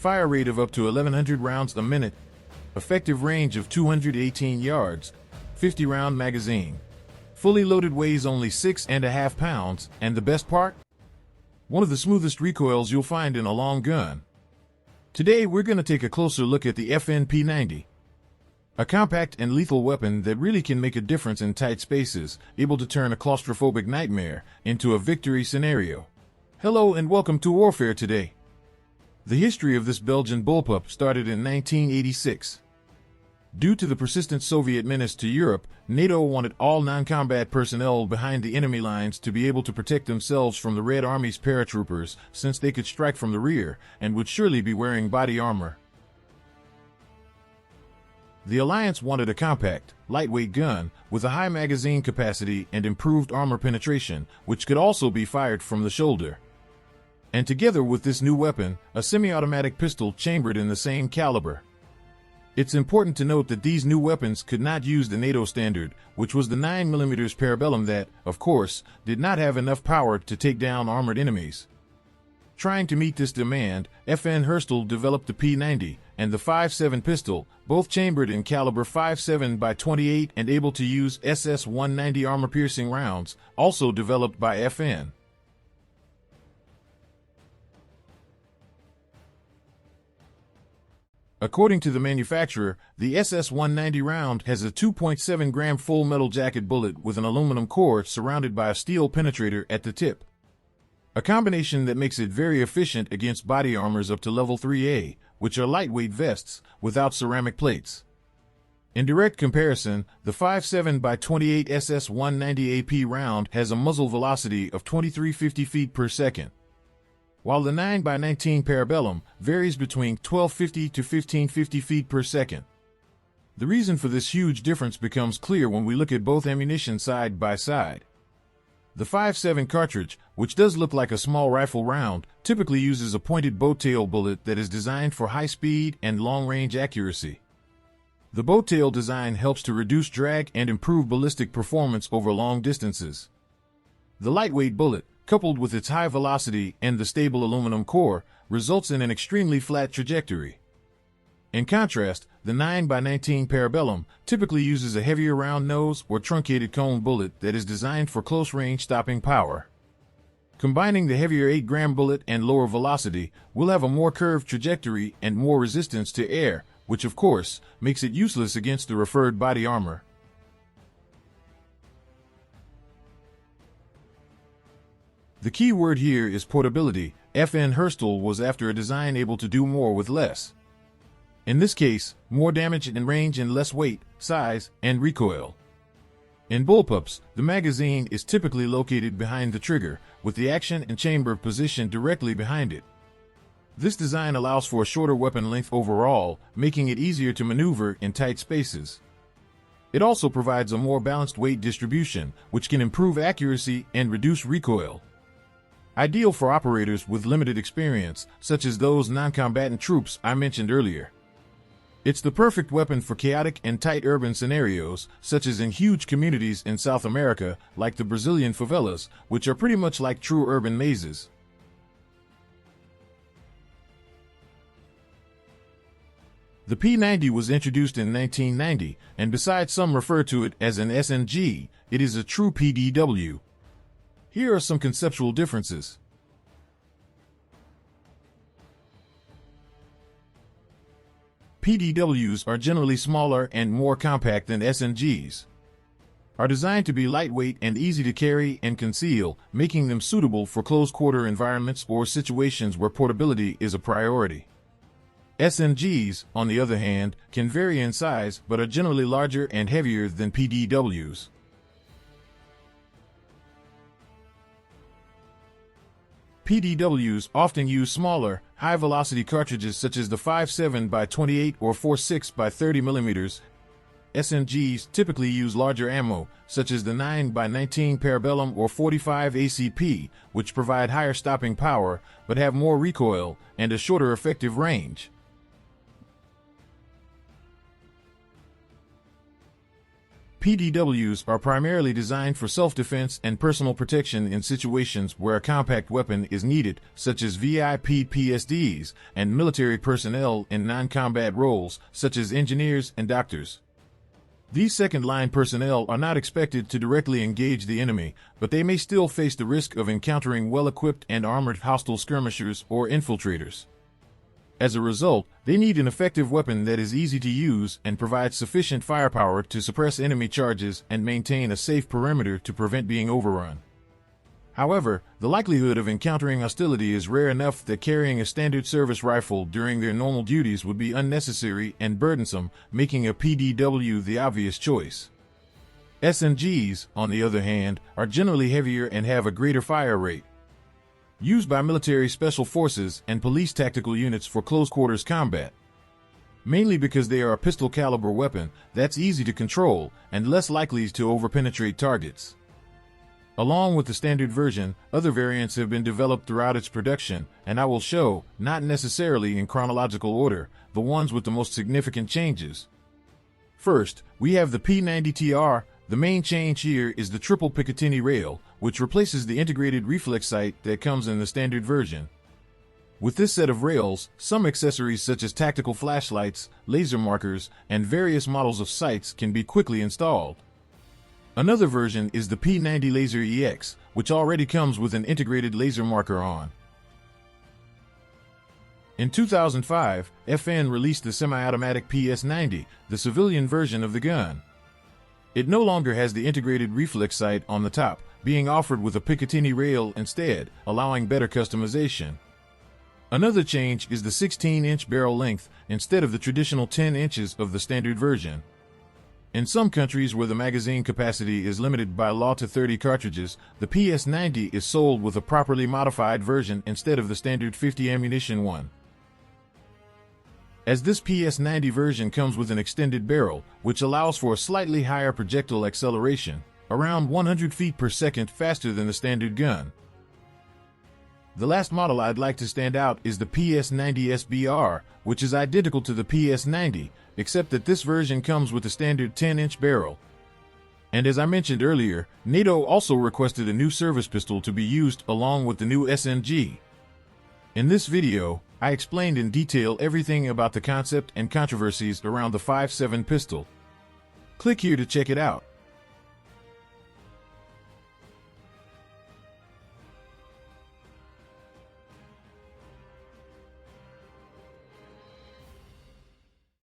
fire rate of up to 1100 rounds a minute, effective range of 218 yards, 50-round magazine. Fully loaded weighs only 6.5 pounds, and the best part? One of the smoothest recoils you'll find in a long gun. Today we're going to take a closer look at the FN P90. A compact and lethal weapon that really can make a difference in tight spaces, able to turn a claustrophobic nightmare into a victory scenario. Hello and welcome to Warfare Today. The history of this Belgian bullpup started in 1986. Due to the persistent Soviet menace to Europe, NATO wanted all non-combat personnel behind the enemy lines to be able to protect themselves from the Red Army's paratroopers, since they could strike from the rear and would surely be wearing body armor. The Alliance wanted a compact, lightweight gun with a high magazine capacity and improved armor penetration, which could also be fired from the shoulder. And together with this new weapon, a semi-automatic pistol chambered in the same caliber. It's important to note that these new weapons could not use the NATO standard, which was the 9mm Parabellum that, of course, did not have enough power to take down armored enemies. Trying to meet this demand, FN Herstal developed the P90 and the 5.7 pistol, both chambered in caliber 5.7x28 and able to use SS-190 armor-piercing rounds, also developed by FN. According to the manufacturer, the SS-190 round has a 2.7-gram full metal jacket bullet with an aluminum core surrounded by a steel penetrator at the tip. A combination that makes it very efficient against body armors up to level 3A, which are lightweight vests without ceramic plates. In direct comparison, the 5.7x28 SS-190 AP round has a muzzle velocity of 2350 feet per second, while the 9x19 Parabellum varies between 1250 to 1550 feet per second. The reason for this huge difference becomes clear when we look at both ammunition side by side. The 5.7 cartridge, which does look like a small rifle round, typically uses a pointed bow-tail bullet that is designed for high speed and long-range accuracy. The bow-tail design helps to reduce drag and improve ballistic performance over long distances. The lightweight bullet, coupled with its high velocity and the stable aluminum core, results in an extremely flat trajectory. In contrast, the 9x19 Parabellum typically uses a heavier round nose or truncated cone bullet that is designed for close-range stopping power. Combining the heavier 8-gram bullet and lower velocity, we'll have a more curved trajectory and more resistance to air, which of course makes it useless against the referred body armor. The key word here is portability. FN Herstal was after a design able to do more with less. In this case, more damage and range and less weight, size, and recoil. In bullpups, the magazine is typically located behind the trigger, with the action and chamber positioned directly behind it. This design allows for a shorter weapon length overall, making it easier to maneuver in tight spaces. It also provides a more balanced weight distribution, which can improve accuracy and reduce recoil. Ideal for operators with limited experience, such as those non-combatant troops I mentioned earlier. It's the perfect weapon for chaotic and tight urban scenarios, such as in huge communities in South America, like the Brazilian favelas, which are pretty much like true urban mazes. The P90 was introduced in 1990, and besides some refer to it as an SNG, it is a true PDW. Here are some conceptual differences. PDWs are generally smaller and more compact than SNGs. Are designed to be lightweight and easy to carry and conceal, making them suitable for close-quarter environments or situations where portability is a priority. SNGs, on the other hand, can vary in size but are generally larger and heavier than PDWs. PDWs often use smaller, high-velocity cartridges such as the 5.7x28 or 4.6x30mm. SNGs typically use larger ammo, such as the 9x19 Parabellum or 45 ACP, which provide higher stopping power but have more recoil and a shorter effective range. PDWs are primarily designed for self-defense and personal protection in situations where a compact weapon is needed, such as VIP PSDs, and military personnel in non-combat roles, such as engineers and doctors. These second-line personnel are not expected to directly engage the enemy, but they may still face the risk of encountering well-equipped and armored hostile skirmishers or infiltrators. As a result, they need an effective weapon that is easy to use and provides sufficient firepower to suppress enemy charges and maintain a safe perimeter to prevent being overrun. However, the likelihood of encountering hostility is rare enough that carrying a standard service rifle during their normal duties would be unnecessary and burdensome, making a PDW the obvious choice. SMGs, on the other hand, are generally heavier and have a greater fire rate. Used by military special forces and police tactical units for close-quarters combat. Mainly because they are a pistol-caliber weapon that's easy to control and less likely to overpenetrate targets. Along with the standard version, other variants have been developed throughout its production, and I will show, not necessarily in chronological order, the ones with the most significant changes. First, we have the P90TR. The main change here is the triple Picatinny rail, which replaces the integrated reflex sight that comes in the standard version. With this set of rails, some accessories such as tactical flashlights, laser markers, and various models of sights can be quickly installed. Another version is the P90 Laser EX, which already comes with an integrated laser marker on. In 2005, FN released the semi-automatic PS90, the civilian version of the gun. It no longer has the integrated reflex sight on the top, being offered with a Picatinny rail instead, allowing better customization. Another change is the 16-inch barrel length instead of the traditional 10 inches of the standard version. In some countries where the magazine capacity is limited by law to 30 cartridges, the PS90 is sold with a properly modified version instead of the standard 50 ammunition one. As this PS90 version comes with an extended barrel, which allows for a slightly higher projectile acceleration, around 100 feet per second faster than the standard gun. The last model I'd like to stand out is the PS90 SBR, which is identical to the PS90, except that this version comes with a standard 10-inch barrel. And as I mentioned earlier, NATO also requested a new service pistol to be used along with the new SMG. In this video, I explained in detail everything about the concept and controversies around the 5.7 pistol. Click here to check it out.